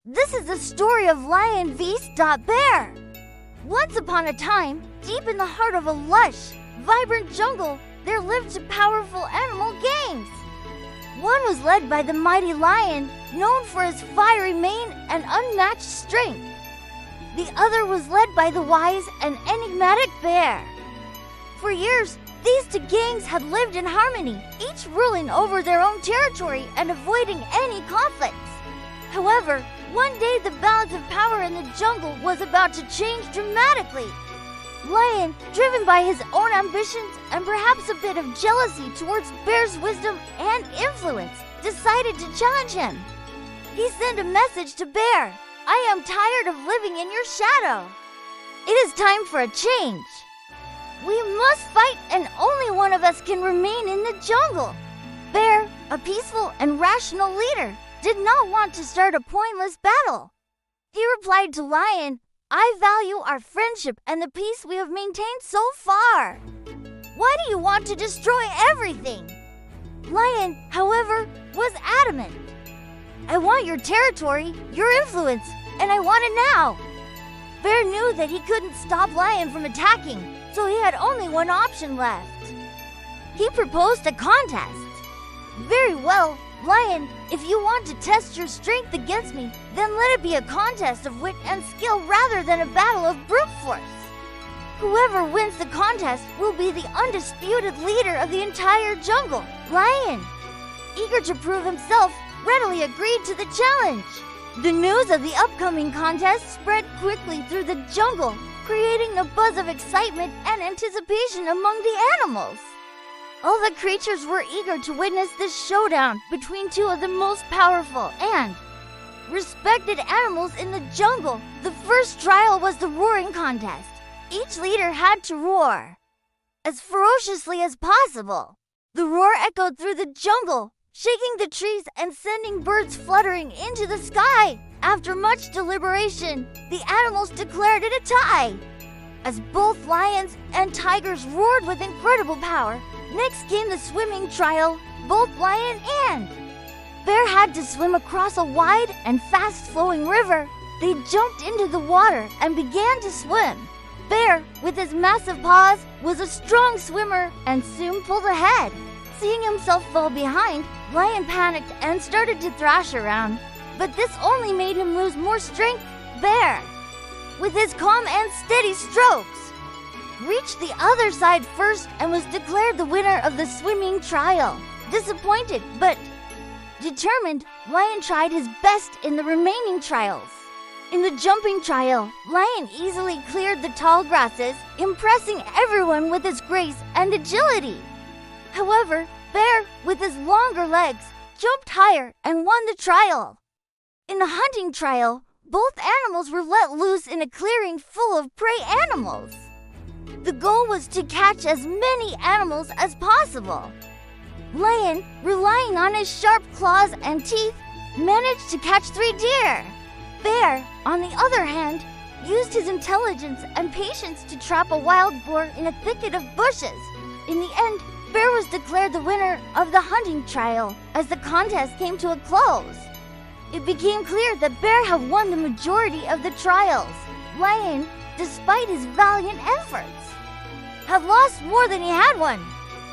This is the story of Lion vs. Bear. Once upon a time, deep in the heart of a lush, vibrant jungle, there lived powerful animal gangs. One was led by the mighty lion, known for his fiery mane and unmatched strength. The other was led by the wise and enigmatic bear. For years, these two gangs had lived in harmony, each ruling over their own territory and avoiding any conflicts. However, one day the balance of power in the jungle was about to change dramatically. Lion, driven by his own ambitions and perhaps a bit of jealousy towards Bear's wisdom and influence, decided to challenge him. He sent a message to Bear. "I am tired of living in your shadow. It is time for a change. We must fight and only one of us can remain in the jungle." Bear, a peaceful and rational leader, did not want to start a pointless battle. He replied to Lion, "I value our friendship and the peace we have maintained so far. Why do you want to destroy everything?" Lion, however, was adamant. "I want your territory, your influence, and I want it now." Bear knew that he couldn't stop Lion from attacking, so he had only one option left. He proposed a contest. "Very well, Lion, if you want to test your strength against me, then let it be a contest of wit and skill rather than a battle of brute force. Whoever wins the contest will be the undisputed leader of the entire jungle." Lion, eager to prove himself, readily agreed to the challenge. The news of the upcoming contest spread quickly through the jungle, creating a buzz of excitement and anticipation among the animals. All the creatures were eager to witness this showdown between two of the most powerful and respected animals in the jungle. The first trial was the roaring contest. Each leader had to roar as ferociously as possible. The roar echoed through the jungle, shaking the trees and sending birds fluttering into the sky. After much deliberation, the animals declared it a tie. As both lions and tigers roared with incredible power, next came the swimming trial. Both lion and bear had to swim across a wide and fast-flowing river. They jumped into the water and began to swim. Bear, with his massive paws, was a strong swimmer and soon pulled ahead. Seeing himself fall behind, Lion panicked and started to thrash around. But this only made him lose more strength. Bear, with his calm and steady strokes, reached the other side first and was declared the winner of the swimming trial. Disappointed but determined, Lion tried his best in the remaining trials. In the jumping trial, Lion easily cleared the tall grasses, impressing everyone with his grace and agility. However, Bear, with his longer legs, jumped higher and won the trial. In the hunting trial, both animals were let loose in a clearing full of prey animals. The goal was to catch as many animals as possible. Lion, relying on his sharp claws and teeth, managed to catch 3 deer. Bear, on the other hand, used his intelligence and patience to trap a wild boar in a thicket of bushes. In the end, Bear was declared the winner of the hunting trial as the contest came to a close. It became clear that Bear had won the majority of the trials. Lion, despite his valiant efforts, had lost more than he had won.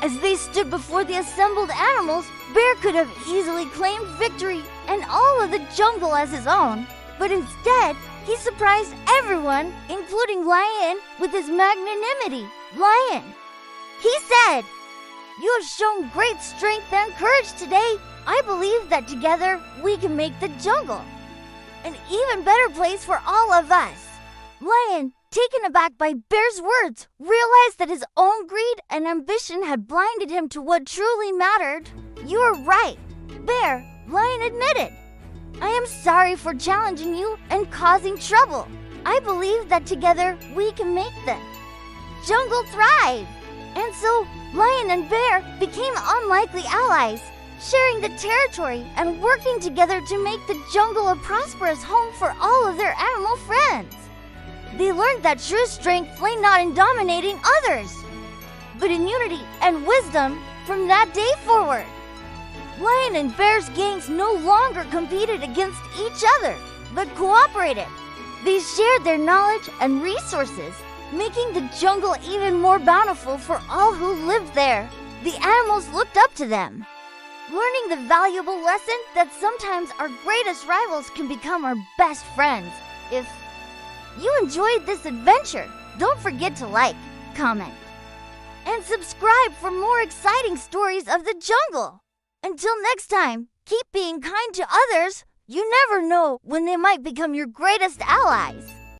As they stood before the assembled animals, Bear could have easily claimed victory and all of the jungle as his own. But instead, he surprised everyone, including Lion, with his magnanimity. Lion, he said, "You have shown great strength and courage today. I believe that together we can make the jungle an even better place for all of us." Lion, taken aback by Bear's words, realized that his own greed and ambition had blinded him to what truly mattered. "You are right, Bear," Lion admitted. "I am sorry for challenging you and causing trouble. I believe that together we can make the jungle thrive." And so, Lion and Bear became unlikely allies, sharing the territory and working together to make the jungle a prosperous home for all of their animal friends. They learned that true strength lay not in dominating others, but in unity and wisdom. From that day forward, Lion and Bear's gangs no longer competed against each other. but cooperative. They shared their knowledge and resources, making the jungle even more bountiful for all who lived there. The animals looked up to them, learning the valuable lesson that sometimes our greatest rivals can become our best friends. If you enjoyed this adventure, don't forget to like, comment, and subscribe for more exciting stories of the jungle. Until next time, keep being kind to others. You never know when they might become your greatest allies.